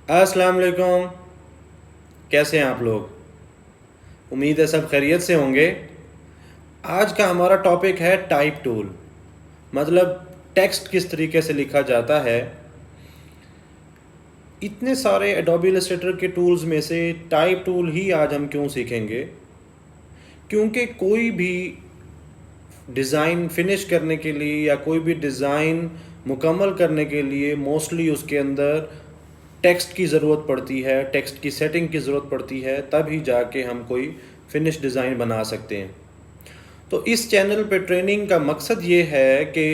अस्सलाम वालेकुम। कैसे हैं आप लोग? उम्मीद है सब खैरियत से होंगे। आज का हमारा टॉपिक है टाइप टूल, मतलब टेक्स्ट किस तरीके से लिखा जाता है। इतने सारे एडोबी इलस्ट्रेटर के टूल्स में से टाइप टूल ही आज हम क्यों सीखेंगे? क्योंकि कोई भी डिज़ाइन फिनिश करने के लिए या कोई भी डिज़ाइन मुकम्मल करने के लिए मोस्टली उसके अंदर टेक्स्ट की ज़रूरत पड़ती है, टेक्स्ट की सेटिंग की ज़रूरत पड़ती है, तभी जाके हम कोई फिनिश डिज़ाइन बना सकते हैं। तो इस चैनल पे ट्रेनिंग का मकसद ये है कि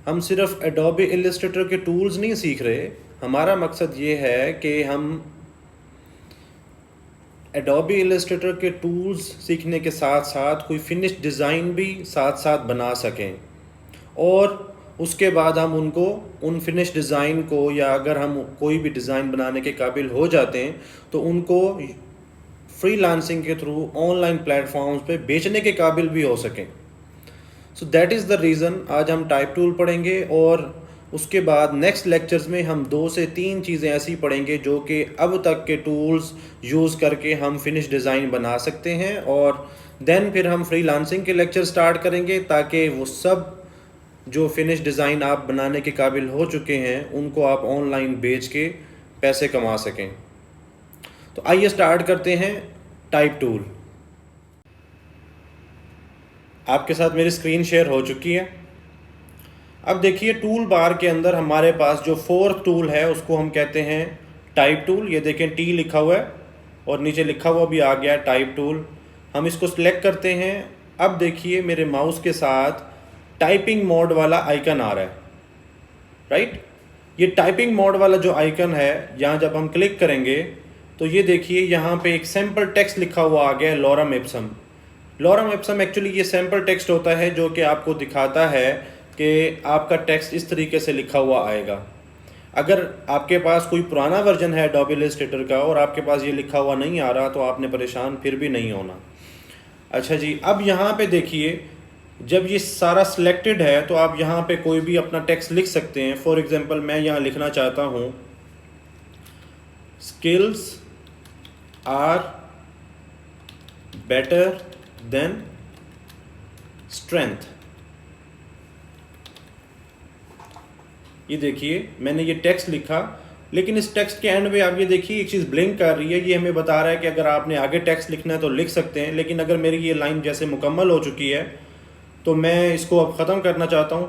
हम सिर्फ एडोबी इलस्ट्रेटर के टूल्स नहीं सीख रहे। हमारा मकसद ये है कि हम एडोबी इलस्ट्रेटर के टूल्स सीखने के साथ साथ कोई फिनिश डिज़ाइन भी साथ साथ बना सकें, और उसके बाद हम उनको उन फिनिश डिज़ाइन को, या अगर हम कोई भी डिज़ाइन बनाने के काबिल हो जाते हैं तो उनको फ्रीलांसिंग के थ्रू ऑनलाइन प्लेटफॉर्म्स पे बेचने के काबिल भी हो सकें। So that is the reason आज हम टाइप टूल पढ़ेंगे, और उसके बाद नेक्स्ट लेक्चर्स में हम 2 से 3 चीज़ें ऐसी पढ़ेंगे जो कि अब तक के टूल्स यूज़ करके हम फिनिश डिज़ाइन बना सकते हैं, और देन फिर हम फ्रीलांसिंग के लेक्चर स्टार्ट करेंगे ताकि वो सब जो फिनिश डिज़ाइन आप बनाने के काबिल हो चुके हैं उनको आप ऑनलाइन बेच के पैसे कमा सकें। तो आइए स्टार्ट करते हैं टाइप टूल। आपके साथ मेरी स्क्रीन शेयर हो चुकी है। अब देखिए, टूल बार के अंदर हमारे पास जो फोर्थ टूल है उसको हम कहते हैं टाइप टूल। ये देखें, टी लिखा हुआ है और नीचे लिखा हुआ भी आ गया टाइप टूल। हम इसको सिलेक्ट करते हैं। अब देखिए, मेरे माउस के साथ टाइपिंग मोड वाला आइकन आ रहा है, राइट। ये टाइपिंग मोड वाला जो आइकन है, यहाँ जब हम क्लिक करेंगे तो ये देखिए यहाँ पे एक सैम्पल टेक्स्ट लिखा हुआ आ गया है, lorem Epson. Lorem Epson actually ये सैम्पल टेक्स्ट होता है जो कि आपको दिखाता है कि आपका टेक्स्ट इस तरीके से लिखा हुआ आएगा। अगर आपके पास कोई पुराना वर्जन है एडोबी इलस्ट्रेटर का और आपके पास ये लिखा हुआ नहीं आ रहा तो आपने परेशान फिर भी नहीं होना। अच्छा जी, अब यहाँ पे देखिए, जब ये सारा सिलेक्टेड है तो आप यहाँ पे कोई भी अपना टेक्स्ट लिख सकते हैं। फॉर एग्जांपल मैं यहाँ लिखना चाहता हूँ, skills are better than strength. ये देखिए, मैंने ये टेक्स्ट लिखा, लेकिन इस टेक्स्ट के एंड में आप ये देखिए एक चीज़ ब्लिंक कर रही है। ये हमें बता रहा है कि अगर आपने आगे टेक्स्ट लिखना है तो लिख सकते हैं, लेकिन अगर मेरी ये लाइन जैसे मुकम्मल हो चुकी है तो मैं इसको अब ख़त्म करना चाहता हूँ।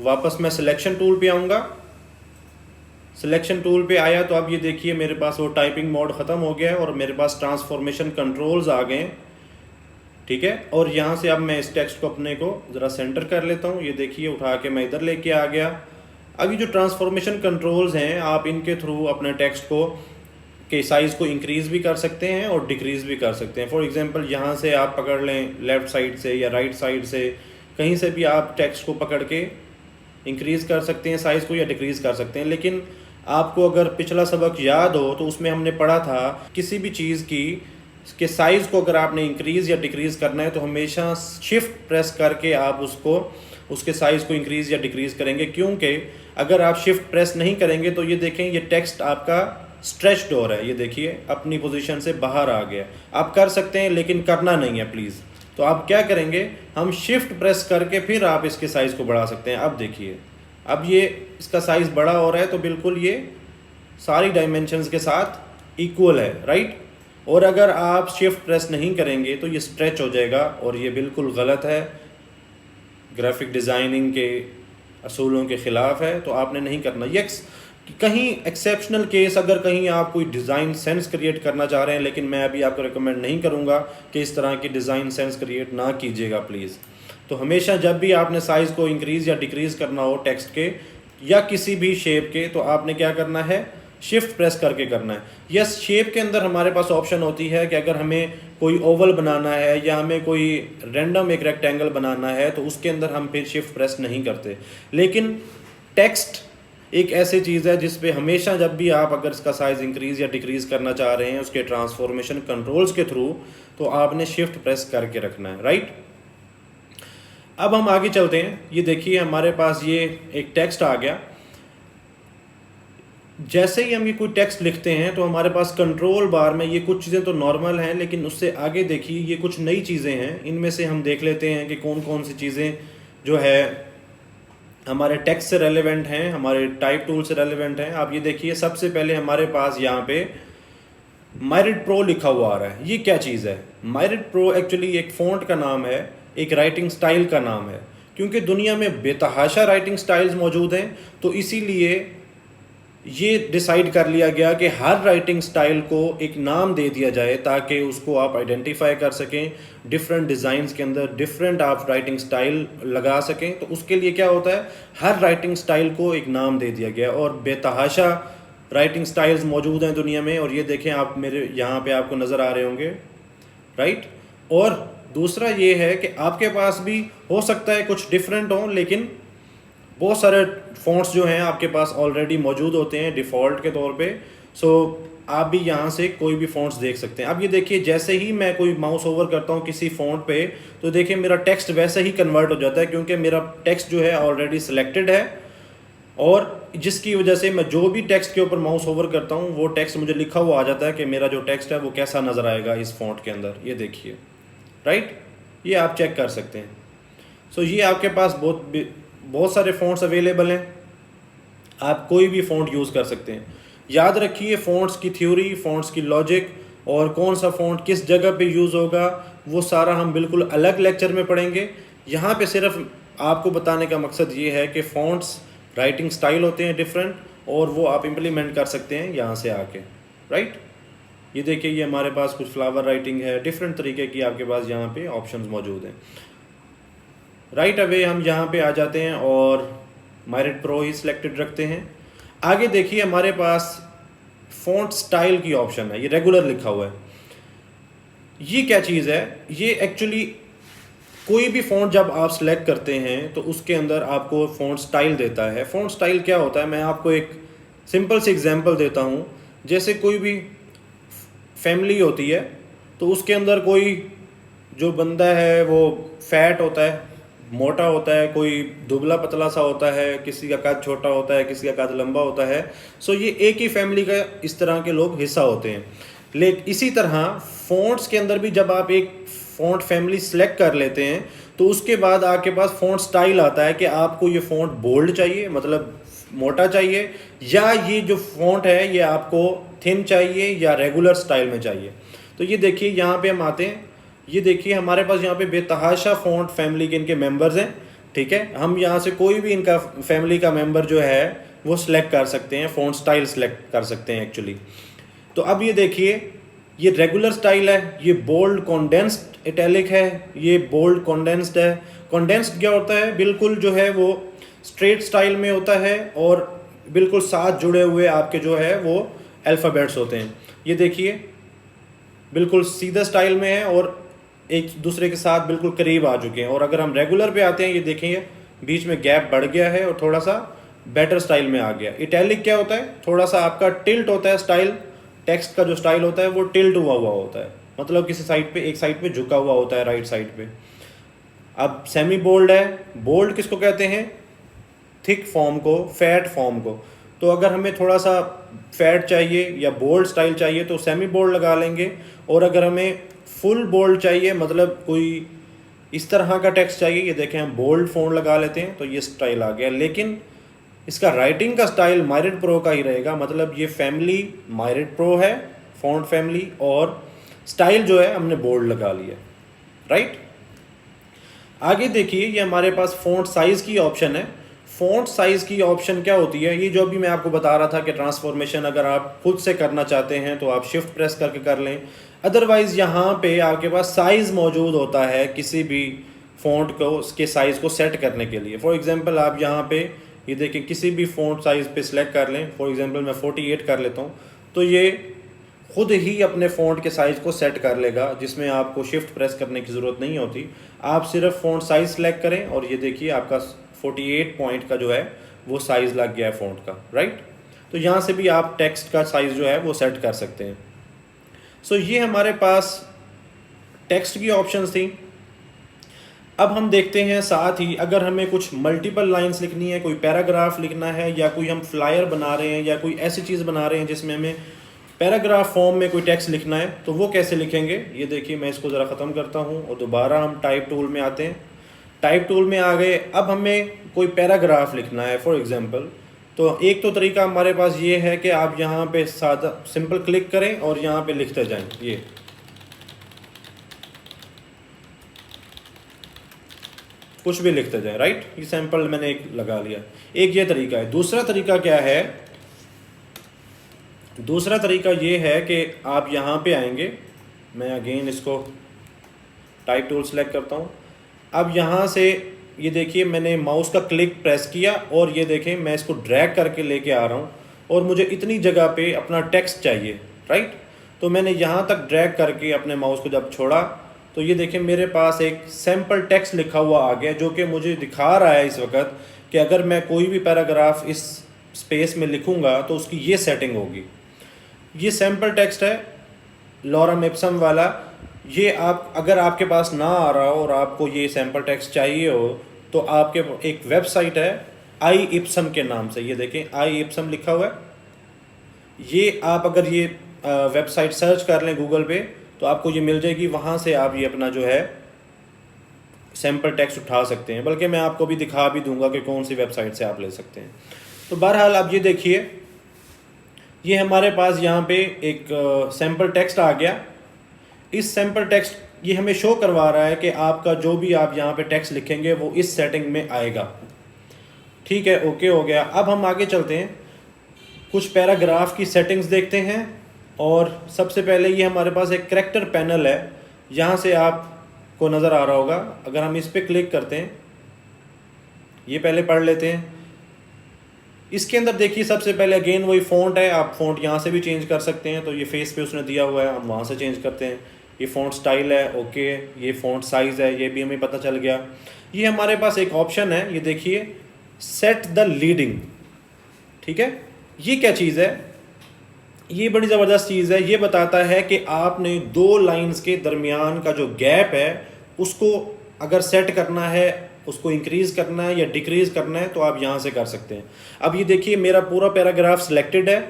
वापस मैं सिलेक्शन टूल पे आऊँगा। सिलेक्शन टूल पे आया तो अब ये देखिए मेरे पास वो टाइपिंग मोड ख़त्म हो गया है और मेरे पास ट्रांसफॉर्मेशन कंट्रोल्स आ गए हैं, ठीक है। और यहाँ से अब मैं इस टेक्स्ट को अपने को ज़रा सेंटर कर लेता हूँ। ये देखिए, उठा के मैं इधर लेके आ गया। अभी जो ट्रांसफॉर्मेशन कंट्रोल्स हैं, आप इनके थ्रू अपने टेक्स्ट को के साइज़ को इंक्रीज़ भी कर सकते हैं और डिक्रीज़ भी कर सकते हैं। फॉर एग्जांपल, यहाँ से आप पकड़ लें लेफ़्ट साइड से या राइट साइड से, कहीं से भी आप टेक्स्ट को पकड़ के इंक्रीज़ कर सकते हैं साइज़ को या डिक्रीज़ कर सकते हैं। लेकिन आपको अगर पिछला सबक याद हो तो उसमें हमने पढ़ा था किसी भी चीज़ की के साइज़ को अगर आपने इंक्रीज़ या डिक्रीज़ करना है तो हमेशा शिफ्ट प्रेस करके आप उसके साइज़ को इंक्रीज़ या डिक्रीज़ करेंगे, क्योंकि अगर आप शिफ्ट प्रेस नहीं करेंगे तो ये देखें, ये टेक्स्ट आपका स्ट्रेच्ड हो रहा है। ये देखिए, अपनी पोजीशन से बाहर आ गया। आप कर सकते हैं लेकिन करना नहीं है प्लीज़। तो आप क्या करेंगे, हम शिफ्ट प्रेस करके फिर आप इसके साइज़ को बढ़ा सकते हैं। अब देखिए, अब ये इसका साइज़ बड़ा हो रहा है तो बिल्कुल ये सारी डायमेंशंस के साथ इक्वल है, राइट। और अगर आप शिफ्ट प्रेस नहीं करेंगे तो ये स्ट्रेच हो जाएगा और ये बिल्कुल गलत है, ग्राफिक डिज़ाइनिंग के असूलों के ख़िलाफ़ है, तो आपने नहीं करना। ये कहीं एक्सेप्शनल केस, अगर कहीं आप कोई डिज़ाइन सेंस क्रिएट करना चाह रहे हैं, लेकिन मैं अभी आपको रिकमेंड नहीं करूँगा कि इस तरह की डिज़ाइन सेंस क्रिएट ना कीजिएगा प्लीज़। तो हमेशा जब भी आपने साइज़ को इंक्रीज़ या डिक्रीज़ करना हो टेक्स्ट के या किसी भी शेप के, तो आपने क्या करना है, शिफ्ट प्रेस करके करना है। यस, शेप के अंदर हमारे पास ऑप्शन होती है कि अगर हमें कोई ओवल बनाना है या हमें कोई रैंडम एक रेक्टेंगल बनाना है तो उसके अंदर हम फिर शिफ्ट प्रेस नहीं करते। लेकिन टेक्स्ट एक ऐसी चीज़ है जिस पे हमेशा जब भी आप अगर इसका साइज़ इंक्रीज़ या डिक्रीज़ करना चाह रहे हैं उसके ट्रांसफॉर्मेशन कंट्रोल्स के थ्रू, तो आपने शिफ्ट प्रेस करके रखना है, राइट। अब हम आगे चलते हैं। ये देखिए, हमारे पास ये एक टेक्स्ट आ गया। जैसे ही हम ये कोई टेक्स्ट लिखते हैं तो हमारे पास कंट्रोल बार में ये कुछ चीज़ें तो नॉर्मल हैं, लेकिन उससे आगे देखिए ये कुछ नई चीज़ें हैं। इनमें से हम देख लेते हैं कि कौन कौन सी चीज़ें जो है हमारे टेक्स्ट से रेलेवेंट हैं, हमारे टाइप टूल से रेलेवेंट हैं। आप ये देखिए सबसे पहले हमारे पास यहाँ पे मायरिड प्रो लिखा हुआ आ रहा है। ये क्या चीज़ है? मायरिड प्रो एक्चुअली एक फ़ॉन्ट का नाम है, एक राइटिंग स्टाइल का नाम है। क्योंकि दुनिया में बेतहाशा राइटिंग स्टाइल्स मौजूद हैं, तो इसीलिए ये डिसाइड कर लिया गया कि हर राइटिंग स्टाइल को एक नाम दे दिया जाए ताकि उसको आप आइडेंटिफाई कर सकें। डिफरेंट डिज़ाइंस के अंदर डिफरेंट आप राइटिंग स्टाइल लगा सकें। तो उसके लिए क्या होता है, हर राइटिंग स्टाइल को एक नाम दे दिया गया और बेतहाशा राइटिंग स्टाइल्स मौजूद हैं दुनिया में। और ये देखें आप, मेरे यहाँ पे आपको नज़र आ रहे होंगे, राइट। और दूसरा ये है कि आपके पास भी हो सकता है कुछ डिफरेंट हों, लेकिन बहुत सारे फ़ॉन्ट्स जो हैं आपके पास ऑलरेडी मौजूद होते हैं डिफ़ॉल्ट के तौर पे। सो आप भी यहाँ से कोई भी फ़ॉन्ट्स देख सकते हैं। अब ये देखिए जैसे ही मैं कोई माउस ओवर करता हूँ किसी फ़ॉन्ट पे, तो देखिए मेरा टेक्स्ट वैसे ही कन्वर्ट हो जाता है, क्योंकि मेरा टेक्स्ट जो है ऑलरेडी सिलेक्टेड है। और जिसकी वजह से मैं जो भी टेक्स्ट के ऊपर माउस ओवर करता हूँ वो टेक्स्ट मुझे लिखा हुआ आ जाता है कि मेरा जो टेक्स्ट है वो कैसा नज़र आएगा इस फ़ॉन्ट के अंदर। ये देखिए, राइट, ये आप चेक कर सकते हैं। सो ये आपके पास बहुत सारे फ़ॉन्ट्स अवेलेबल हैं, आप कोई भी फ़ॉन्ट यूज़ कर सकते हैं। याद रखिए फ़ॉन्ट्स की थ्योरी, फ़ॉन्ट्स की लॉजिक और कौन सा फ़ॉन्ट किस जगह पे यूज़ होगा वो सारा हम बिल्कुल अलग लेक्चर में पढ़ेंगे। यहाँ पे सिर्फ आपको बताने का मकसद ये है कि फ़ॉन्ट्स राइटिंग स्टाइल होते हैं डिफरेंट, और वो आप इम्प्लीमेंट कर सकते हैं यहाँ से आके, राइट। ये देखिए ये हमारे पास कुछ फ्लावर राइटिंग है, डिफरेंट तरीके की आपके पास यहाँ पे ऑप्शंस मौजूद हैं। राइट अवे हम यहाँ पे आ जाते हैं और मायरिड प्रो ही सिलेक्टेड रखते हैं। आगे देखिए हमारे पास फ़ॉन्ट स्टाइल की ऑप्शन है, ये रेगुलर लिखा हुआ है। ये क्या चीज़ है? ये एक्चुअली कोई भी फ़ॉन्ट जब आप सिलेक्ट करते हैं तो उसके अंदर आपको फ़ॉन्ट स्टाइल देता है। फ़ॉन्ट स्टाइल क्या होता है, मैं आपको एक सिंपल सी एग्जांपल देता हूँ। जैसे कोई भी फैमिली होती है तो उसके अंदर कोई जो बंदा है वो फैट होता है, मोटा होता है, कोई दुबला पतला सा होता है, किसी का कद छोटा होता है, किसी का कद लंबा होता है। सो ये एक ही फैमिली का इस तरह के लोग हिस्सा होते हैं। लेकिन इसी तरह फ़ॉन्ट्स के अंदर भी जब आप एक फ़ॉन्ट फैमिली सेलेक्ट कर लेते हैं तो उसके बाद आपके पास फ़ॉन्ट स्टाइल आता है कि आपको ये फ़ॉन्ट बोल्ड चाहिए, मतलब मोटा चाहिए, या ये जो फ़ॉन्ट है ये आपको थिन चाहिए या रेगुलर स्टाइल में चाहिए। तो ये देखिए यहाँ पे हम आते हैं, ये देखिए हमारे पास यहाँ पे बेतहाशा फ़ॉन्ट फैमिली के इनके मेंबर्स हैं, ठीक है। हम यहाँ से कोई भी इनका फैमिली का मेंबर जो है वो सिलेक्ट कर सकते हैं, फ़ॉन्ट स्टाइल सेलेक्ट कर सकते हैं एक्चुअली। तो अब ये देखिए ये रेगुलर स्टाइल है, ये बोल्ड कॉन्डेंस्ड इटैलिक है, ये बोल्ड कॉन्डेंस्ड है। कॉन्डेंस्ड क्या होता है, बिल्कुल जो है वो स्ट्रेट स्टाइल में होता है और बिल्कुल साथ जुड़े हुए आपके जो है वो अल्फ़ाबेट्स होते हैं। ये देखिए बिल्कुल सीधा स्टाइल में है और एक दूसरे के साथ बिल्कुल करीब आ चुके हैं। और अगर हम रेगुलर पे आते हैं, ये देखेंगे बीच में गैप बढ़ गया है और थोड़ा सा बेटर स्टाइल में आ गया। इटैलिक क्या होता है, थोड़ा सा आपका टिल्ट होता है स्टाइल, टेक्स्ट का जो स्टाइल होता है वो टिल्ट हुआ होता है, मतलब किसी साइड पे, एक साइड पे झुका हुआ होता है, राइट साइड पे। अब सेमी बोल्ड है, बोल्ड किसको कहते हैं, थिक फॉर्म को, फैट फॉर्म को। तो अगर हमें थोड़ा सा फैट चाहिए या बोल्ड स्टाइल चाहिए तो सेमी बोल्ड लगा लेंगे, और अगर हमें फुल बोल्ड चाहिए, मतलब कोई इस तरह का टेक्स्ट चाहिए, ये देखें हम बोल्ड फ़ॉन्ट लगा लेते हैं तो ये स्टाइल आ गया। लेकिन इसका राइटिंग का स्टाइल मायरिड प्रो का ही रहेगा, मतलब ये फैमिली मायरिड प्रो है, फ़ॉन्ट फैमिली, और स्टाइल जो है हमने बोल्ड लगा लिया, राइट। आगे देखिए ये हमारे पास फ़ॉन्ट साइज़ की ऑप्शन है। फ़ॉन्ट साइज़ की ऑप्शन क्या होती है, ये जो भी मैं आपको बता रहा था कि ट्रांसफॉर्मेशन अगर आप खुद से करना चाहते हैं तो आप शिफ्ट प्रेस करके कर लें। अदरवाइज़ यहाँ पे आपके पास साइज़ मौजूद होता है किसी भी फ़ॉन्ट को, उसके साइज़ को सेट करने के लिए। फॉर एग्जांपल आप यहाँ पे ये देखें किसी भी फ़ॉन्ट साइज़ पे सिलेक्ट कर लें, फॉर एग्जांपल मैं 48 कर लेता हूँ, तो ये खुद ही अपने फ़ॉन्ट के साइज़ को सेट कर लेगा, जिसमें आपको शिफ्ट प्रेस करने की ज़रूरत नहीं होती। आप सिर्फ फ़ॉन्ट साइज़ सेलेक्ट करें और ये देखिए आपका 48 पॉइंट का जो है वो साइज़ लग गया है फ़ॉन्ट का, राइट। तो यहाँ से भी आप टेक्स्ट का साइज़ जो है वो सेट कर सकते हैं। सो ये हमारे पास टेक्स्ट की ऑप्शंस थी। अब हम देखते हैं साथ ही अगर हमें कुछ मल्टीपल लाइंस लिखनी है, कोई पैराग्राफ लिखना है, या कोई हम फ्लायर बना रहे हैं या कोई ऐसी चीज़ बना रहे हैं जिसमें हमें पैराग्राफ फॉर्म में कोई टेक्स्ट लिखना है, तो वो कैसे लिखेंगे। ये देखिए मैं इसको ज़रा ख़त्म करता हूँ और दोबारा हम टाइप टूल में आते हैं। टाइप टूल में आ गए, अब हमें कोई पैराग्राफ लिखना है फॉर एग्जांपल। तो एक तो तरीका हमारे पास ये है कि आप यहाँ पे सादा सिंपल क्लिक करें और यहाँ पे लिखते जाएं, ये कुछ भी लिखते जाएं, राइट। ये सैंपल मैंने एक लगा लिया, एक ये तरीका है। दूसरा तरीका क्या है, दूसरा तरीका ये है कि आप यहाँ पे आएंगे, मैं अगेन इसको टाइप टूल सेलेक्ट करता हूँ। अब यहाँ से ये देखिए मैंने माउस का क्लिक प्रेस किया और ये देखें मैं इसको ड्रैग करके लेके आ रहा हूँ और मुझे इतनी जगह पे अपना टेक्स्ट चाहिए, राइट। तो मैंने यहाँ तक ड्रैग करके अपने माउस को जब छोड़ा तो ये देखें मेरे पास एक सैम्पल टेक्स्ट लिखा हुआ आ गया, जो कि मुझे दिखा रहा है इस वक्त कि अगर मैं कोई भी पैराग्राफ इस स्पेस में लिखूँगा तो उसकी ये सेटिंग होगी। ये सैम्पल टेक्स्ट है लॉरम इप्सम वाला। ये आप अगर आपके पास ना आ रहा हो और आपको ये सैम्पल टेक्स्ट चाहिए हो तो आपके एक वेबसाइट है आई इप्सम के नाम से, ये देखें आई इप्सम लिखा हुआ है। ये आप अगर ये वेबसाइट सर्च कर लें गूगल पे तो आपको ये मिल जाएगी, वहाँ से आप ये अपना जो है सैम्पल टेक्स्ट उठा सकते हैं। बल्कि मैं आपको भी दिखा भी दूंगा कि कौन सी वेबसाइट से आप ले सकते हैं। तो बहरहाल अब ये देखिए ये हमारे पास यहाँ पे एक सैम्पल टेक्स्ट आ गया। इस सैम्पल टेक्स्ट ये हमें शो करवा रहा है कि आपका जो भी आप यहाँ पे टेक्स्ट लिखेंगे वो इस सेटिंग में आएगा। ठीक है, ओके हो गया। अब हम आगे चलते हैं, कुछ पैराग्राफ की सेटिंग्स देखते हैं। और सबसे पहले ये हमारे पास एक करैक्टर पैनल है, यहाँ से आपको नज़र आ रहा होगा। अगर हम इस पर क्लिक करते हैं, ये पहले पढ़ लेते हैं। इसके अंदर देखिए सबसे पहले अगेन वही फ़ॉन्ट है, आप फ़ॉन्ट यहाँ से भी चेंज कर सकते हैं। तो ये फेस पे उसने दिया हुआ है, हम वहाँ से चेंज करते हैं। ये फ़ॉन्ट स्टाइल है, ओके। ये फ़ॉन्ट साइज़ है, ये भी हमें पता चल गया। ये हमारे पास एक ऑप्शन है, ये देखिए सेट द लीडिंग। ठीक है, ये क्या चीज़ है, ये बड़ी ज़बरदस्त चीज़ है। ये बताता है कि आपने दो लाइंस के दरमियान का जो गैप है उसको अगर सेट करना है, उसको इंक्रीज़ करना है या डिक्रीज़ करना है, तो आप यहाँ से कर सकते हैं। अब ये देखिए मेरा पूरा पैराग्राफ सिलेक्टेड है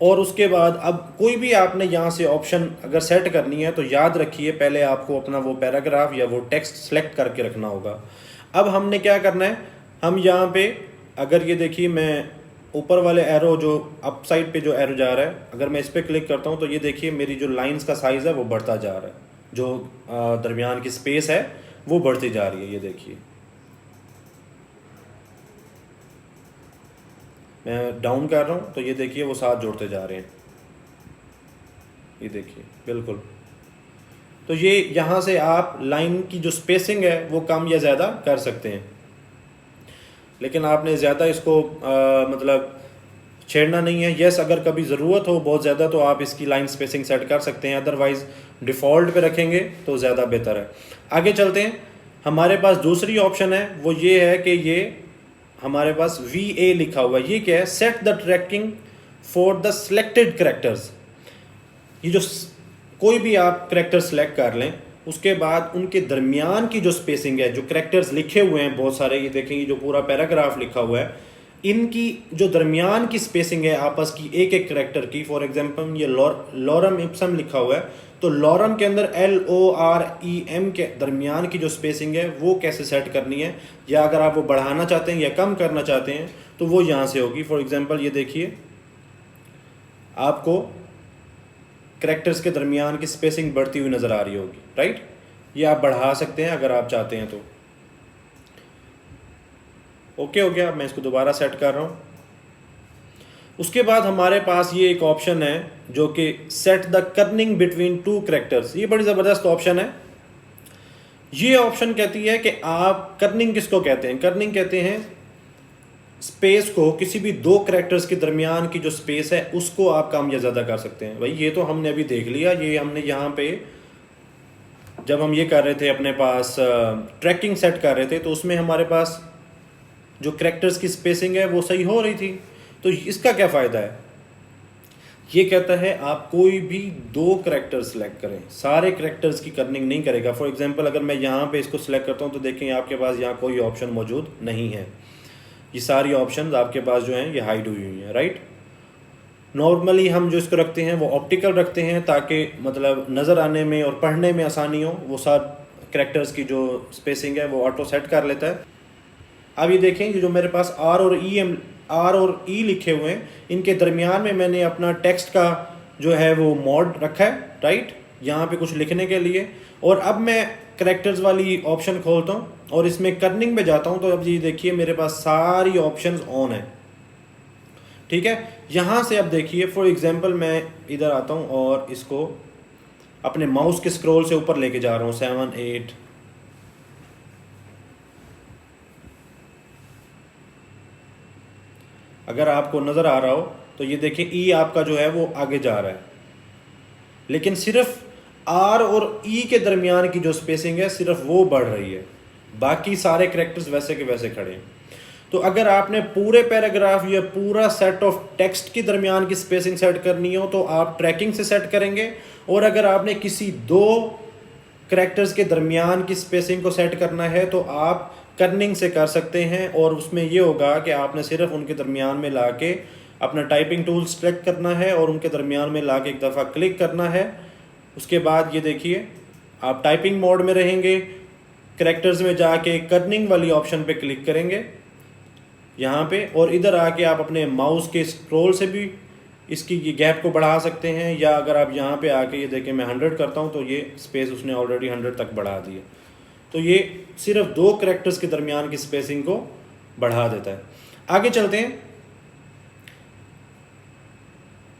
और उसके बाद अब कोई भी आपने यहाँ से ऑप्शन अगर सेट करनी है तो याद रखिए पहले आपको अपना वो पैराग्राफ या वो टेक्स्ट सेलेक्ट करके रखना होगा। अब हमने क्या करना है, हम यहाँ पे अगर ये देखिए मैं ऊपर वाले एरो जो अप साइड पे जो एरो जा रहा है, अगर मैं इस पर क्लिक करता हूँ तो ये देखिए मेरी जो लाइंस का साइज़ है वो बढ़ता जा रहा है, जो दरमियान की स्पेस है वो बढ़ती जा रही है। ये देखिए मैं डाउन कर रहा हूँ तो ये देखिए वो साथ जोड़ते जा रहे हैं, ये देखिए बिल्कुल। तो ये यहाँ से आप लाइन की जो स्पेसिंग है वो कम या ज़्यादा कर सकते हैं, लेकिन आपने ज़्यादा इसको मतलब छेड़ना नहीं है। यस, अगर कभी ज़रूरत हो बहुत ज़्यादा तो आप इसकी लाइन स्पेसिंग सेट कर सकते हैं, अदरवाइज़ डिफ़ॉल्ट पे रखेंगे तो ज़्यादा बेहतर है। आगे चलते हैं, हमारे पास दूसरी ऑप्शन है, वो ये है कि ये हमारे पास VA लिखा हुआ है। ये क्या है, set the tracking for the selected characters. ये जो कोई भी आप करेक्टर सेलेक्ट कर लें उसके बाद उनके दरमियान की जो स्पेसिंग है, जो करेक्टर्स लिखे हुए हैं बहुत सारे, ये देखेंगे जो पूरा पैराग्राफ लिखा हुआ है, इनकी जो दरमियान की स्पेसिंग है आपस की एक एक करेक्टर की। फॉर एग्जांपल ये लॉरम इप्सम लिखा हुआ है, तो लॉरम के अंदर LOREM के दरमियान की जो स्पेसिंग है वो कैसे सेट करनी है, या अगर आप वो बढ़ाना चाहते हैं या कम करना चाहते हैं तो वो यहाँ से होगी। फॉर एग्जांपल ये देखिए आपको करेक्टर्स के दरमियान की स्पेसिंग बढ़ती हुई नज़र आ रही होगी, राइट। ये आप बढ़ा सकते हैं अगर आप चाहते हैं तो। ओके हो गया, मैं इसको दोबारा सेट कर रहा हूँ। उसके बाद हमारे पास ये एक ऑप्शन है जो कि set the Corning between two characters. ये बड़ी ज़बरदस्त ऑप्शन है। ये ऑप्शन कहती है कि आप कर्निंग किसको कहते हैं, कर्निंग कहते हैं स्पेस को, किसी भी दो करेक्टर्स के दरमियान की जो स्पेस है उसको आप कम या ज़्यादा कर सकते हैं। भाई ये तो हमने अभी देख लिया, ये हमने यहाँ पे जब हम ये कर रहे थे अपने पास ट्रैकिंग सेट कर रहे थे तो उसमें हमारे पास जो करेक्टर्स की स्पेसिंग है वो सही हो रही थी। तो इसका क्या फ़ायदा है, ये कहता है आप कोई भी 2 करेक्टर सेलेक्ट करें, सारे करेक्टर्स की कर्निंग नहीं करेगा। फॉर एग्जांपल अगर मैं यहाँ पे इसको सेलेक्ट करता हूँ तो देखें आपके पास यहाँ कोई ऑप्शन मौजूद नहीं है, ये सारी ऑप्शंस आपके पास जो हैं ये हाइड हुई हुई हैं, राइट। नॉर्मली हम जो इसको रखते हैं वो ऑप्टिकल रखते हैं ताकि मतलब नज़र आने में और पढ़ने में आसानी हो, वो सब करेक्टर्स की जो स्पेसिंग है वो ऑटो सेट कर लेता है। अब ये देखें ये जो मेरे पास आर और ई लिखे हुए हैं, इनके दरमियान में मैंने अपना टेक्स्ट का जो है वो मोड रखा है, राइट, यहाँ पे कुछ लिखने के लिए। और अब मैं करेक्टर्स वाली ऑप्शन खोलता हूँ और इसमें कर्निंग में जाता हूँ तो अब ये देखिए मेरे पास सारी ऑप्शंस ऑन है, ठीक है। यहाँ से अब देखिए फॉर एग्जांपल मैं इधर आता हूँ और इसको अपने माउस के स्क्रॉल से ऊपर लेके जा रहा हूँ 7 8, अगर आपको नज़र आ रहा हो तो ये देखिए ई आपका जो है वो आगे जा रहा है, लेकिन सिर्फ आर और ई के दरमियान की जो स्पेसिंग है सिर्फ वो बढ़ रही है, बाकी सारे करेक्टर्स वैसे के वैसे खड़े हैं। तो अगर आपने पूरे पैराग्राफ या पूरा सेट ऑफ टेक्स्ट के दरमियान की स्पेसिंग सेट करनी हो तो आप ट्रैकिंग से सेट करेंगे, और अगर आपने किसी 2 करेक्टर्स के दरमियान की स्पेसिंग को सेट करना है तो आप कर्निंग से कर सकते हैं। और उसमें ये होगा कि आपने सिर्फ उनके दरमियान में लाके अपना टाइपिंग टूल सेलेक्ट करना है और उनके दरमियान में लाके एक दफ़ा क्लिक करना है। उसके बाद ये देखिए आप टाइपिंग मोड में रहेंगे, करेक्टर्स में जाके कर्निंग वाली ऑप्शन पे क्लिक करेंगे यहाँ पे, और इधर आके आप अपने माउस के स्क्रॉल से भी इसकी ये गैप को बढ़ा सकते हैं, या अगर आप यहाँ पे आके ये देखें मैं 100 करता हूँ तो ये स्पेस उसने ऑलरेडी 100 तक बढ़ा दिया। तो ये सिर्फ 2 करेक्टर्स के दरमियान की स्पेसिंग को बढ़ा देता है। आगे चलते हैं,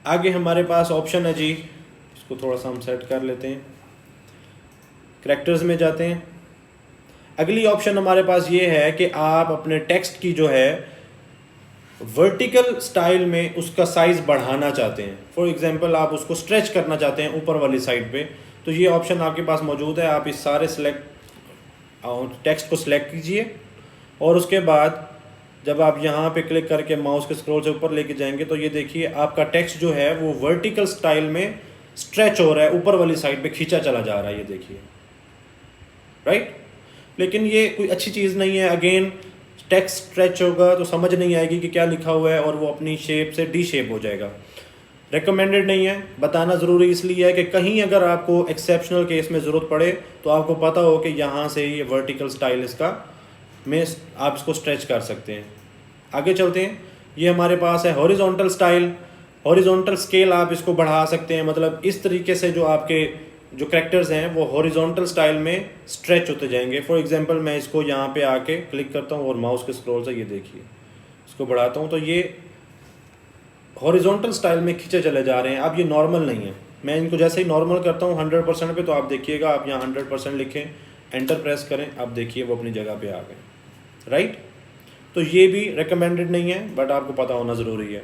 आगे हमारे पास ऑप्शन है जी, इसको थोड़ा सा हम सेट कर लेते हैं, करेक्टर्स में जाते हैं। अगली ऑप्शन हमारे पास ये है कि आप अपने टेक्स्ट की जो है वर्टिकल स्टाइल में उसका साइज़ बढ़ाना चाहते हैं। फॉर एग्जांपल आप उसको स्ट्रेच करना चाहते हैं ऊपर वाली साइड पे, तो ये ऑप्शन आपके पास मौजूद है। आप इस सारे टेक्स्ट को सिलेक्ट कीजिए और उसके बाद जब आप यहाँ पे क्लिक करके माउस के स्क्रॉल से ऊपर लेके जाएंगे तो ये देखिए आपका टेक्स्ट जो है वो वर्टिकल स्टाइल में स्ट्रेच हो रहा है, ऊपर वाली साइड पे खींचा चला जा रहा है, ये देखिए, राइट। लेकिन ये कोई अच्छी चीज़ नहीं है। अगेन टेक्स्ट स्ट्रेच होगा तो समझ नहीं आएगी कि क्या लिखा हुआ है और वो अपनी शेप से डी शेप हो जाएगा। रिकमेंडेड नहीं है, बताना ज़रूरी इसलिए है कि कहीं अगर आपको एक्सेप्शनल केस में ज़रूरत पड़े तो आपको पता हो कि यहाँ से ये वर्टिकल स्टाइल इसका में आप इसको स्ट्रेच कर सकते हैं। आगे चलते हैं, ये हमारे पास है हॉरिजॉन्टल स्टाइल। हॉरिजॉन्टल स्केल आप इसको बढ़ा सकते हैं, मतलब इस तरीके से जो आपके जो करेक्टर्स हैं वो हॉरिजॉन्टल स्टाइल में स्ट्रेच होते जाएंगे। फॉर एग्जांपल मैं इसको यहाँ पे आके क्लिक करता हूँ और माउस के स्क्रॉल से ये देखिए इसको बढ़ाता हूँ तो ये हॉरिजॉन्टल स्टाइल में खींचे चले जा रहे हैं। अब ये नॉर्मल नहीं है, मैं इनको जैसे ही नॉर्मल करता हूँ 100% पे तो आप देखिएगा, आप यहाँ 100% लिखें, एंटर प्रेस करें, आप देखिए वो अपनी जगह पे आ गए, राइट। तो ये भी रिकमेंडेड नहीं है, बट आपको पता होना ज़रूरी है।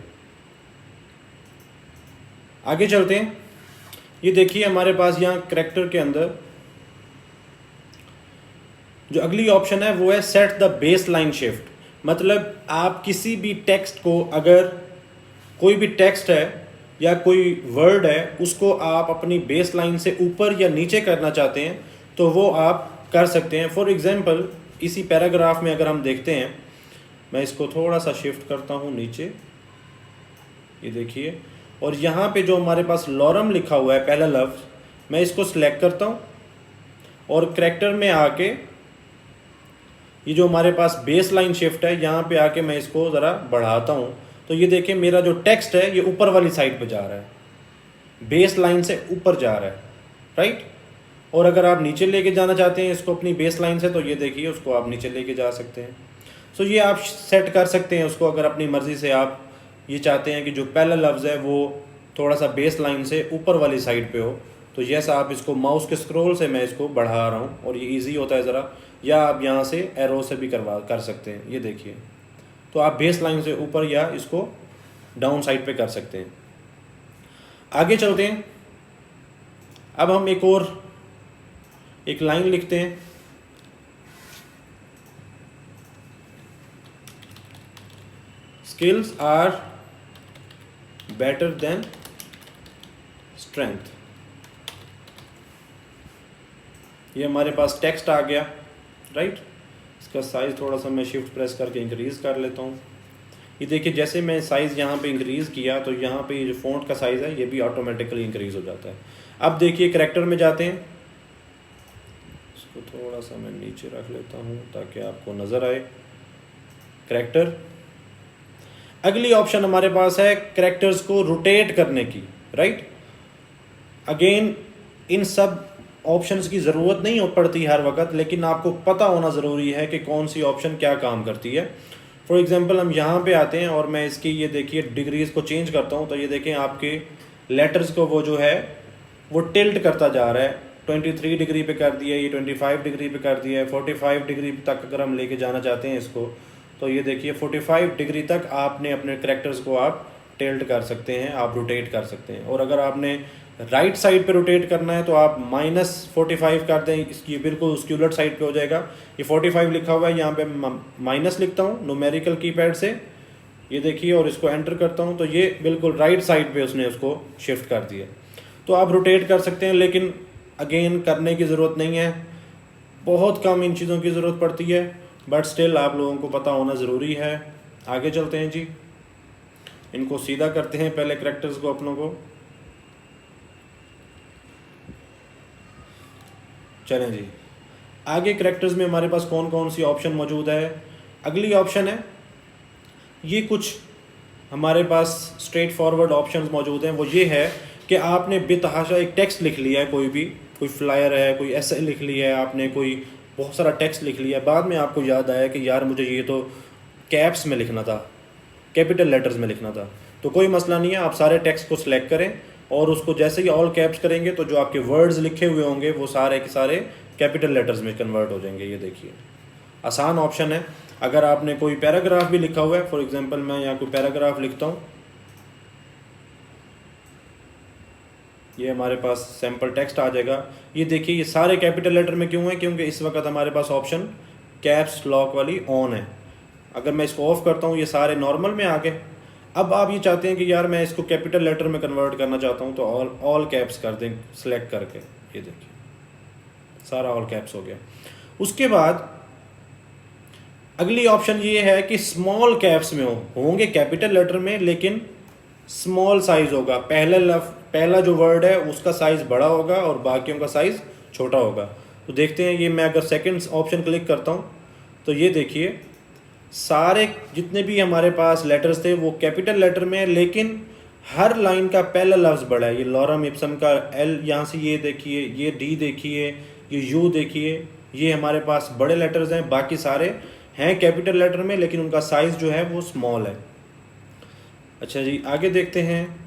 आगे चलते हैं, ये देखिए हमारे पास यहाँ करेक्टर के अंदर जो अगली ऑप्शन है वो है set the base line shift. मतलब आप किसी भी टेक्स्ट को, अगर कोई भी टेक्स्ट है या कोई वर्ड है उसको आप अपनी बेस लाइन से ऊपर या नीचे करना चाहते हैं तो वो आप कर सकते हैं। फॉर एग्जांपल इसी पैराग्राफ में अगर हम देखते हैं, मैं इसको थोड़ा सा शिफ्ट करता हूँ नीचे, ये देखिए, और यहाँ पे जो हमारे पास लॉरम लिखा हुआ है पहला लफ्ज़, मैं इसको सिलेक्ट करता हूँ और करेक्टर में आके ये जो हमारे पास बेस लाइन शिफ्ट है यहाँ पे आके मैं इसको ज़रा बढ़ाता हूँ तो ये देखिए मेरा जो टेक्स्ट है ये ऊपर वाली साइड पे जा रहा है, बेस लाइन से ऊपर जा रहा है, राइट। और अगर आप नीचे लेके जाना चाहते हैं इसको अपनी बेस लाइन से तो ये देखिए उसको आप नीचे लेके जा सकते हैं। सो ये आप सेट कर सकते हैं उसको, अगर अपनी मर्ज़ी से आप ये चाहते हैं कि जो पहला लफ्ज़ है वो थोड़ा सा बेस लाइन से ऊपर वाली साइड पे हो तो यस आप इसको माउस के स्क्रॉल से मैं इसको बढ़ा रहा हूँ और ये इजी होता है ज़रा, या आप यहाँ से एरो से भी कर सकते हैं, ये देखिए। तो आप बेस लाइन से ऊपर या इसको डाउन साइड पे कर सकते हैं। आगे चलते हैं, अब हम एक लाइन लिखते हैं, skills are better than strength. ये हमारे पास टेक्स्ट आ गया, राइट। इसका साइज़ थोड़ा सा मैं शिफ्ट प्रेस करके इंक्रीज़ कर लेता हूँ। ये देखिए जैसे मैं साइज़ यहाँ पे इंक्रीज़ किया तो यहाँ पे ये जो फ़ॉन्ट का साइज़ है ये भी ऑटोमेटिकली इंक्रीज़ हो जाता है। अब देखिए करैक्टर में जाते हैं, इसको थोड़ा सा मैं नीचे रख लेता हूँ ताकि आपको नज़र आए। करैक्टर, अगली ऑप्शन हमारे पास है करैक्टर्स को रोटेट करने की, राइट। अगेन इन सब ऑप्शंस की ज़रूरत नहीं हो पड़ती हर वक्त, लेकिन आपको पता होना ज़रूरी है कि कौन सी ऑप्शन क्या काम करती है। फॉर एग्जांपल हम यहाँ पे आते हैं और मैं इसकी ये देखिए डिग्रीज को चेंज करता हूँ, तो ये देखें आपके लेटर्स को वो जो है वो टिल्ट करता जा रहा है। 23 डिग्री पे कर दिया, ये 25 डिग्री पे कर दिया है, 45 डिग्री तक अगर हम लेके जाना चाहते हैं इसको, तो ये देखिए 45 डिग्री तक आपने अपने करैक्टर्स को आप टिल्ट कर सकते हैं, आप रोटेट कर सकते हैं। और अगर आपने राइट साइड पे रोटेट करना है तो आप -45 कर दें, इसकी बिल्कुल उसकी उलट साइड पे हो जाएगा। ये 45 लिखा हुआ है, यहाँ पे माइनस लिखता हूँ न्यूमेरिकल कीपैड से, ये देखिए, और इसको एंटर करता हूँ तो ये बिल्कुल राइट साइड पे उसने उसको शिफ्ट कर दिया। तो आप रोटेट कर सकते हैं, लेकिन अगेन करने की ज़रूरत नहीं है, बहुत कम इन चीज़ों की ज़रूरत पड़ती है, बट स्टिल आप लोगों को पता होना ज़रूरी है। आगे चलते हैं जी, इनको सीधा करते हैं पहले करैक्टर्स को अपनों को। चलें जी, आगे करैक्टर्स में हमारे पास कौन कौन सी ऑप्शन मौजूद है। अगली ऑप्शन है, ये कुछ हमारे पास स्ट्रेट फॉरवर्ड ऑप्शंस मौजूद हैं। वो ये है कि आपने बेतहाशा एक टेक्स्ट लिख लिया है, कोई फ्लायर है, कोई ऐसे लिख लिया है, आपने कोई बहुत सारा टेक्स्ट लिख लिया है, बाद में आपको याद आया कि यार मुझे ये तो कैप्स में लिखना था, कैपिटल लेटर्स में लिखना था। तो कोई मसला नहीं है, आप सारे टेक्स्ट को सिलेक्ट करें और उसको जैसे ही ऑल कैप्स करेंगे तो जो आपके वर्ड्स लिखे हुए होंगे वो सारे के सारे कैपिटल लेटर्स में कन्वर्ट हो जाएंगे। ये देखिए आसान ऑप्शन है। अगर आपने कोई पैराग्राफ भी लिखा हुआ है, फॉर एग्जांपल मैं यहाँ कोई पैराग्राफ लिखता हूँ, ये हमारे पास सैम्पल टेक्स्ट आ जाएगा। ये देखिए ये सारे कैपिटल लेटर में क्यों है, क्योंकि इस वक्त हमारे पास ऑप्शन कैप्स लॉक वाली ऑन है। अगर मैं इसको ऑफ करता हूँ ये सारे नॉर्मल में आ गए। अब आप ये चाहते हैं कि यार मैं इसको कैपिटल लेटर में कन्वर्ट करना चाहता हूँ, तो ऑल कैप्स कर दें सेलेक्ट करके, ये देखिए सारा ऑल कैप्स हो गया। उसके बाद अगली ऑप्शन ये है कि स्मॉल कैप्स में होंगे कैपिटल लेटर में, लेकिन स्मॉल साइज होगा। पहला जो वर्ड है उसका साइज बड़ा होगा और बाकियों का साइज छोटा होगा। तो देखते हैं, ये मैं अगर सेकंड ऑप्शन क्लिक करता हूँ तो ये देखिए सारे जितने भी हमारे पास लेटर्स थे वो कैपिटल लेटर में है, लेकिन हर लाइन का पहला लफ्ज़ बड़ा है। ये लॉरम इप्सम का एल, यहाँ से ये देखिए, ये डी देखिए, ये यू देखिए, ये हमारे पास बड़े लेटर्स हैं, बाकी सारे हैं कैपिटल लेटर में लेकिन उनका साइज़ जो है वो स्मॉल है। अच्छा जी, आगे देखते हैं।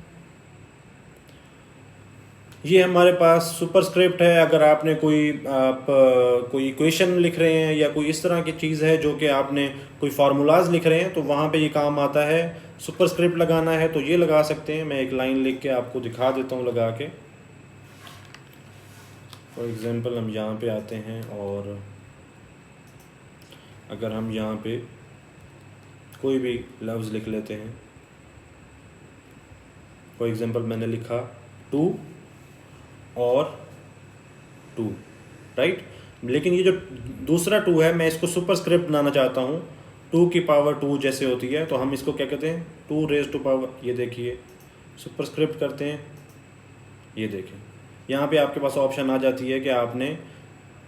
ये हमारे पास सुपरस्क्रिप्ट है। अगर आपने कोई इक्वेशन लिख रहे हैं या कोई इस तरह की चीज़ है जो कि आपने कोई फार्मूलाज लिख रहे हैं तो वहाँ पे ये काम आता है। सुपरस्क्रिप्ट लगाना है तो ये लगा सकते हैं। मैं एक लाइन लिख के आपको दिखा देता हूँ लगा के। फॉर एग्जांपल हम यहाँ पे आते हैं और अगर हम यहाँ पे कोई भी लफ्ज़ लिख लेते हैं, फॉर एग्जांपल मैंने लिखा 2 और 2, राइट। लेकिन ये जो दूसरा 2 है मैं इसको सुपरस्क्रिप्ट बनाना चाहता हूँ, 2 की पावर 2 जैसे होती है, तो हम इसको क्या कहते हैं 2 रेज़ टू पावर, ये देखिए सुपरस्क्रिप्ट करते हैं। ये देखें यहाँ पे आपके पास ऑप्शन आ जाती है कि आपने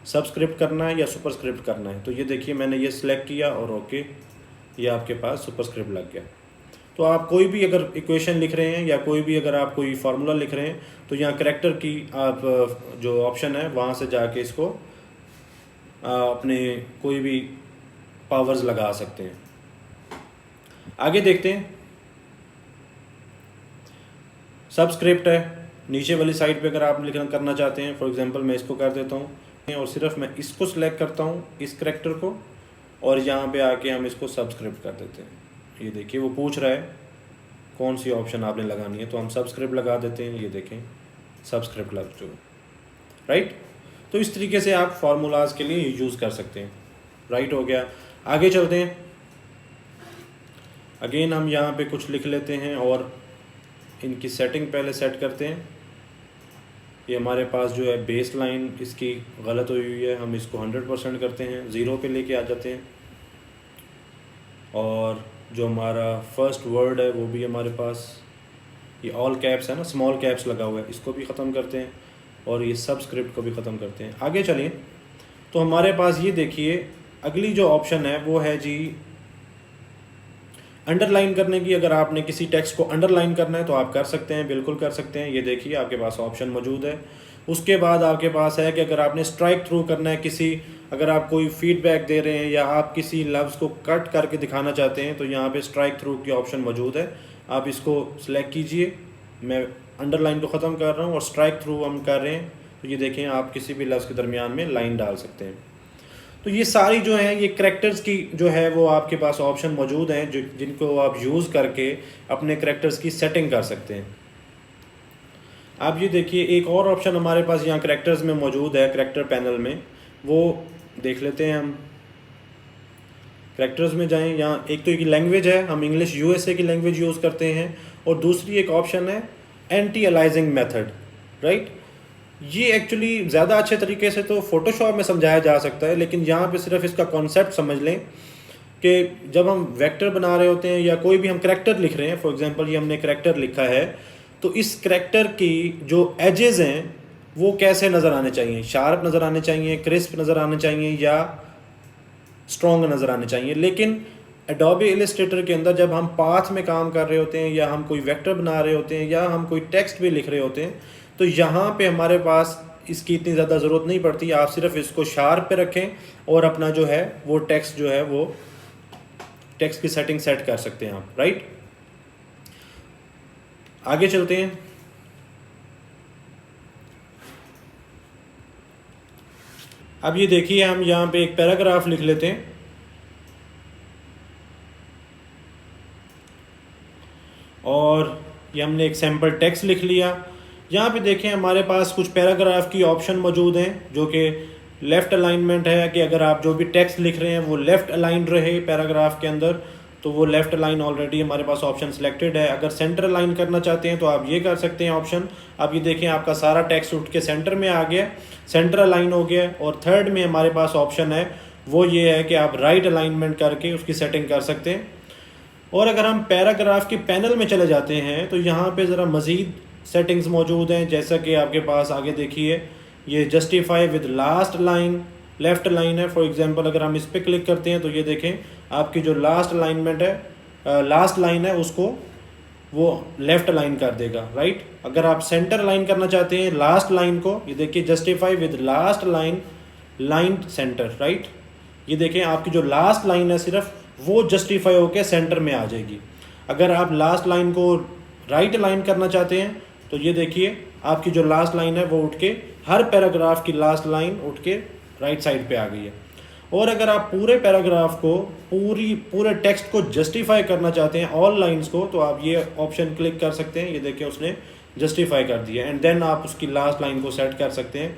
सबस्क्रिप्ट करना है या सुपरस्क्रिप्ट करना है। तो ये देखिए मैंने ये सिलेक्ट किया और ओके, ये आपके पास सुपरस्क्रिप्ट लग गया। तो आप कोई भी अगर इक्वेशन लिख रहे हैं या कोई भी अगर आप कोई फार्मूला लिख रहे हैं तो यहाँ करैक्टर की आप जो ऑप्शन है वहाँ से जाके इसको अपने कोई भी पावर्स लगा सकते हैं। आगे देखते हैं। सबस्क्रिप्ट है नीचे वाली साइड पे अगर आप लिखना करना चाहते हैं, फॉर एग्जांपल मैं इसको कर देता हूँ और सिर्फ मैं इसको सिलेक्ट करता हूँ इस करैक्टर को, और यहाँ पे आके हम इसको सबस्क्रिप्ट कर देते हैं। ये देखिए वो पूछ रहा है कौन सी ऑप्शन आपने लगानी है, तो हम सबस्क्रिप्ट लगा देते हैं। ये देखें सबस्क्रिप्ट लग चुका, राइट। तो इस तरीके से आप फार्मूलाज के लिए यूज़ कर सकते हैं, राइट हो गया। आगे चलते हैं। अगेन हम यहाँ पे कुछ लिख लेते हैं और इनकी सेटिंग पहले सेट करते हैं। ये हमारे पास जो है बेस लाइन इसकी गलत हुई हुई है, हम इसको 100% करते हैं, 0 पे लेके आ जाते हैं। और जो हमारा फर्स्ट वर्ड है वो भी हमारे पास ये ऑल कैप्स है ना, स्मॉल कैप्स लगा हुआ है, इसको भी ख़त्म करते हैं और ये सबस्क्रिप्ट को भी ख़त्म करते हैं। आगे चलिए, तो हमारे पास ये देखिए अगली जो ऑप्शन है वो है जी अंडरलाइन करने की। अगर आपने किसी टेक्स्ट को अंडरलाइन करना है तो आप कर सकते हैं, बिल्कुल कर सकते हैं। ये देखिए आपके पास ऑप्शन मौजूद है। उसके बाद आपके पास है कि अगर आपने स्ट्राइक थ्रू करना है किसी, अगर आप कोई फीडबैक दे रहे हैं या आप किसी लफ्ज़ को कट करके दिखाना चाहते हैं तो यहाँ पे स्ट्राइक थ्रू की ऑप्शन मौजूद है, आप इसको सिलेक्ट कीजिए। मैं अंडरलाइन को ख़त्म कर रहा हूँ और स्ट्राइक थ्रू हम कर रहे हैं, तो ये देखें आप किसी भी लफ्ज़ के दरमियान में लाइन डाल सकते हैं। तो ये सारी जो है ये करैक्टर्स की जो है वो आपके पास ऑप्शन मौजूद हैं जो जिनको आप यूज़ करके अपने करैक्टर्स की सेटिंग कर सकते हैं। आप ये देखिए एक और ऑप्शन हमारे पास यहाँ करैक्टर्स में मौजूद है, करैक्टर पैनल में, वो देख लेते हैं हम। करैक्टर्स में जाएं, यहाँ एक तो एक लैंग्वेज है, हम इंग्लिश यूएसए की लैंग्वेज यूज़ करते हैं, और दूसरी एक ऑप्शन है एंटी अलाइजिंग मेथड, राइट। ये एक्चुअली ज़्यादा अच्छे तरीके से तो फोटोशॉप में समझाया जा सकता है, लेकिन यहाँ पे सिर्फ इसका कॉन्सेप्ट समझ लें कि जब हम वेक्टर बना रहे होते हैं या कोई भी हम करैक्टर लिख रहे हैं, फॉर एग्जांपल ये हमने करैक्टर लिखा है, तो इस करैक्टर की जो एजेस हैं वो कैसे नज़र आने चाहिए, शार्प नज़र आने चाहिए, क्रिस्प नज़र आने चाहिए या स्ट्रॉन्ग नज़र आने चाहिए। लेकिन एडोबी इलस्ट्रेटर के अंदर जब हम पाथ में काम कर रहे होते हैं या हम कोई वेक्टर बना रहे होते हैं या हम कोई टेक्स्ट भी लिख रहे होते हैं, तो यहाँ पे हमारे पास इसकी इतनी ज़्यादा ज़रूरत नहीं पड़ती। आप सिर्फ इसको शार्प पे रखें और अपना जो है वो टेक्स्ट जो है वो टेक्स्ट की सेटिंग सेट कर सकते हैं आप, राइट। आगे चलते हैं। अब ये देखिए हम यहाँ पे एक पैराग्राफ लिख लेते हैं और ये हमने एक सैम्पल टेक्स्ट लिख लिया। यहाँ पे देखें हमारे पास कुछ पैराग्राफ की ऑप्शन मौजूद हैं जो कि लेफ़्ट अलाइनमेंट है, कि अगर आप जो भी टेक्स्ट लिख रहे हैं वो लेफ़्ट अलाइन रहे पैराग्राफ के अंदर, तो वो लेफ़्ट अलाइन ऑलरेडी हमारे पास ऑप्शन सिलेक्टेड है। अगर सेंटर अलाइन करना चाहते हैं तो आप ये कर सकते हैं ऑप्शन। आप ये देखें आपका सारा टेक्स्ट उठ के सेंटर में आ गया, सेंटर अलाइन हो गया। और थर्ड में हमारे पास ऑप्शन है वो ये है कि आप राइट अलाइनमेंट करके उसकी सेटिंग कर सकते हैं। और अगर हम पैराग्राफ के पैनल में चले जाते हैं तो यहाँ पे ज़रा मज़ीद सेटिंग्स मौजूद हैं, जैसा कि आपके पास आगे देखिए ये justify with last line left line है। फॉर एग्जांपल अगर हम इस पर क्लिक करते हैं तो ये देखें आपकी जो लास्ट अलाइनमेंट है, लास्ट लाइन है, उसको वो लेफ़्ट लाइन कर देगा, राइट। अगर आप सेंटर लाइन करना चाहते हैं लास्ट लाइन को, ये देखिए justify with last line line centre, right. ये देखें आपकी जो लास्ट लाइन है सिर्फ वो जस्टिफाई होकर सेंटर में आ जाएगी। अगर आप लास्ट लाइन को राइट लाइन करना चाहते हैं तो ये देखिए आपकी जो लास्ट लाइन है वो उठ के हर पैराग्राफ की लास्ट लाइन उठ के राइट साइड पे आ गई है। और अगर आप पूरे पैराग्राफ को पूरे टेक्स्ट को जस्टिफाई करना चाहते हैं ऑल लाइंस को, तो आप ये ऑप्शन क्लिक कर सकते हैं। ये देखिए उसने जस्टिफाई कर दिया एंड देन आप उसकी लास्ट लाइन को सेट कर सकते हैं।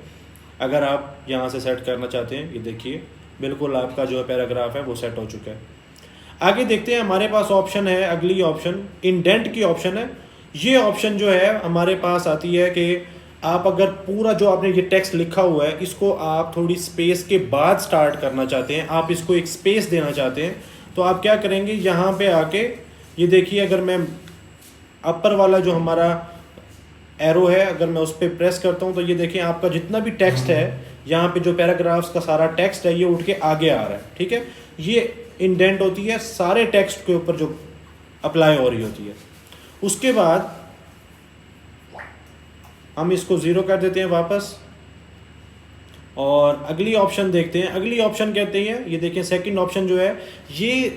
अगर आप यहाँ से सेट करना चाहते हैं, ये देखिए बिल्कुल आपका जो पैराग्राफ है वो सेट हो चुका है। आगे देखते हैं हमारे पास ऑप्शन है, अगली ऑप्शन इंडेंट की ऑप्शन है। ये ऑप्शन जो है हमारे पास आती है कि आप अगर पूरा जो आपने ये टेक्स्ट लिखा हुआ है इसको आप थोड़ी स्पेस के बाद स्टार्ट करना चाहते हैं, आप इसको एक स्पेस देना चाहते हैं, तो आप क्या करेंगे यहाँ पे आके ये देखिए अगर मैं अपर वाला जो हमारा एरो है अगर मैं उस पर प्रेस करता हूँ तो ये देखिए आपका जितना भी टेक्स्ट है यहाँ पे जो पैराग्राफ्स का सारा टेक्स्ट है ये उठ के आगे आ रहा है, ठीक है। ये इंडेंट होती है सारे टेक्स्ट के ऊपर जो अप्लाई हो रही होती है। उसके बाद हम इसको 0 कर देते हैं वापस और अगली ऑप्शन देखते हैं। अगली ऑप्शन कहते हैं, ये देखिए सेकंड ऑप्शन जो है ये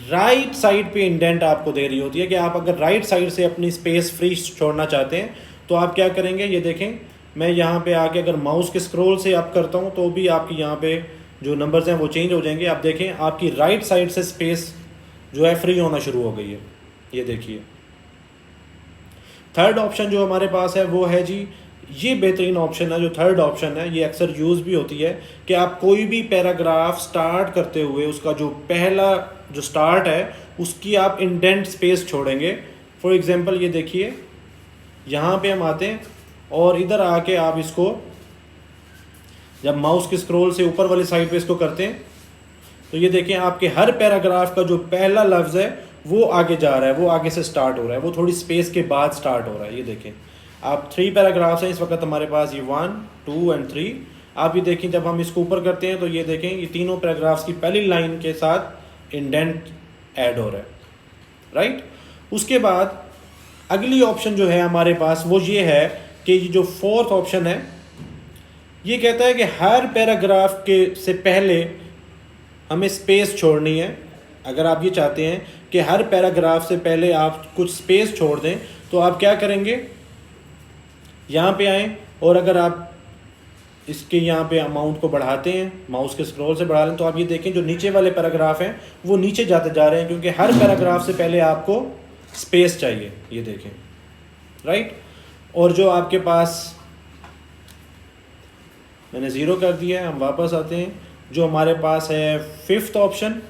राइट साइड पे इंडेंट आपको दे रही होती है कि आप अगर राइट साइड से अपनी स्पेस फ्री छोड़ना चाहते हैं तो आप क्या करेंगे। ये देखें मैं यहाँ पे आके अगर माउस के स्क्रॉल से अप करता हूँ तो भी आपकी यहाँ पे जो नंबर्स हैं वो चेंज हो जाएंगे। आप देखें आपकी राइट साइड से स्पेस जो है फ्री होना शुरू हो गई है। ये देखिए थर्ड ऑप्शन जो हमारे पास है वो है जी, ये बेहतरीन ऑप्शन है जो थर्ड ऑप्शन है, ये अक्सर यूज़ भी होती है कि आप कोई भी पैराग्राफ स्टार्ट करते हुए उसका जो पहला जो स्टार्ट है उसकी आप इंडेंट स्पेस छोड़ेंगे। फॉर एग्जांपल ये देखिए यहाँ पे हम आते हैं और इधर आके आप इसको जब माउस के स्क्रॉल से ऊपर वाली साइड पे इसको करते हैं तो ये देखें आपके हर पैराग्राफ का जो पहला लफ्ज़ है वो आगे जा रहा है, वो आगे से स्टार्ट हो रहा है, वो थोड़ी स्पेस के बाद स्टार्ट हो रहा है। ये देखें आप 3 पैराग्राफ्स हैं इस वक्त हमारे पास, ये 1, 2 एंड 3। आप ये देखें जब हम इसको ऊपर करते हैं तो ये देखें ये तीनों पैराग्राफ्स की पहली लाइन के साथ इंडेंट ऐड हो रहा है, राइट। उसके बाद अगली ऑप्शन जो है हमारे पास वो ये है कि ये जो 4th ऑप्शन है ये कहता है कि हर पैराग्राफ के से पहले हमें स्पेस छोड़नी है। अगर आप ये चाहते हैं कि हर पैराग्राफ से पहले आप कुछ स्पेस छोड़ दें तो आप क्या करेंगे, यहाँ पे आएँ और अगर आप इसके यहाँ पे अमाउंट को बढ़ाते हैं, माउस के स्क्रॉल से बढ़ा लें, तो आप ये देखें जो नीचे वाले पैराग्राफ हैं वो नीचे जाते जा रहे हैं क्योंकि हर पैराग्राफ से पहले आपको स्पेस चाहिए। ये देखें, राइट। और जो आपके पास मैंने 0 कर दिया है, हम वापस आते हैं। जो हमारे पास है 5th ऑप्शन,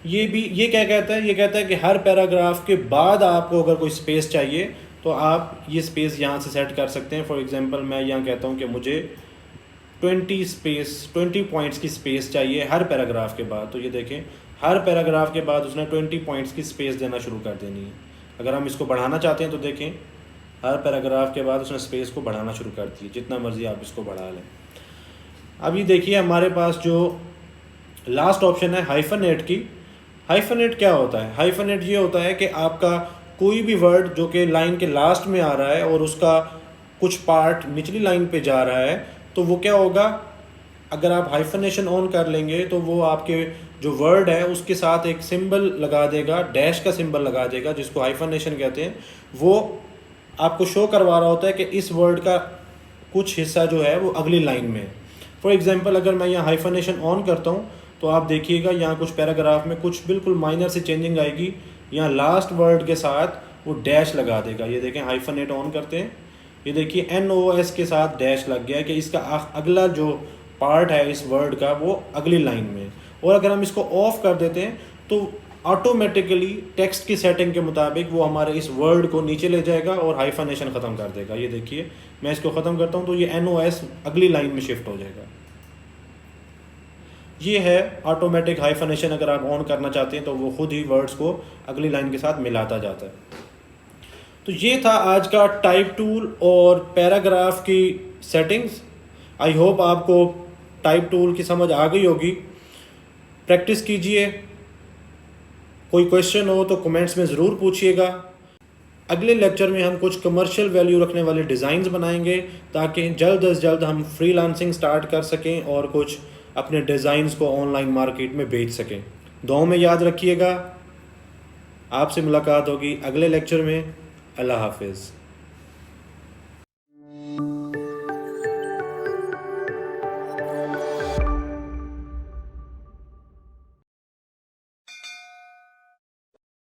ये क्या कहता है, ये कहता है कि हर पैराग्राफ के बाद आपको अगर कोई स्पेस चाहिए तो आप ये स्पेस यहाँ से सेट कर सकते हैं। फॉर एग्जांपल मैं यहाँ कहता हूँ कि मुझे 20 पॉइंट्स की स्पेस चाहिए हर पैराग्राफ के बाद। तो ये देखें हर पैराग्राफ के बाद उसने 20 पॉइंट्स की स्पेस देना शुरू कर देनी है। अगर हम इसको बढ़ाना चाहते हैं तो देखें हर पैराग्राफ के बाद उसने स्पेस को बढ़ाना शुरू कर दी, जितना मर्जी आप इसको बढ़ा लें। अब ये देखिए हमारे पास जो लास्ट ऑप्शन है हाइफनेट की। हाइफनेट क्या होता है? हाइफनेट ये होता है कि आपका कोई भी वर्ड जो कि लाइन के लास्ट में आ रहा है और उसका कुछ पार्ट निचली लाइन पे जा रहा है तो वो क्या होगा, अगर आप हाइफनेशन ऑन कर लेंगे तो वो आपके जो वर्ड है उसके साथ एक सिंबल लगा देगा, डैश का सिंबल लगा देगा जिसको हाइफनेशन कहते हैं। वो आपको शो करवा रहा होता है कि इस वर्ड का कुछ हिस्सा जो है वो अगली लाइन में है। फॉर एग्जांपल अगर मैं यहाँ हाइफनेशन ऑन करता हूँ तो आप देखिएगा यहाँ कुछ पैराग्राफ में कुछ बिल्कुल माइनर सी चेंजिंग आएगी, यहाँ लास्ट वर्ड के साथ वो डैश लगा देगा। ये देखें हाइफनेट ऑन करते हैं, ये देखिए NOS के साथ डैश लग गया कि इसका अगला जो पार्ट है इस वर्ड का वो अगली लाइन में। और अगर हम इसको ऑफ कर देते हैं तो ऑटोमेटिकली टेक्स्ट की सेटिंग के मुताबिक वो हमारे इस वर्ड को नीचे ले जाएगा और हाइफनेशन ख़त्म कर देगा। ये देखिए मैं इसको ख़त्म करता हूँ तो ये NOS अगली लाइन में शिफ्ट हो जाएगा। ये है ऑटोमेटिक हाइफनेशन। अगर आप ऑन करना चाहते हैं तो वो खुद ही वर्ड्स को अगली लाइन के साथ मिलाता जाता है। तो ये था आज का टाइप टूल और पैराग्राफ की सेटिंग्स। आई होप आपको टाइप टूल की समझ आ गई होगी। प्रैक्टिस कीजिए, कोई क्वेश्चन हो तो कमेंट्स में ज़रूर पूछिएगा। अगले लेक्चर में हम कुछ कमर्शियल वैल्यू रखने वाले डिज़ाइंस बनाएंगे ताकि जल्द अज जल्द हम फ्रीलांसिंग स्टार्ट कर सकें और कुछ अपने डिज़ाइंस को ऑनलाइन मार्केट में बेच सकें। दुआओं में याद रखिएगा। आपसे मुलाकात होगी अगले लेक्चर में। अल्लाह हाफिज़।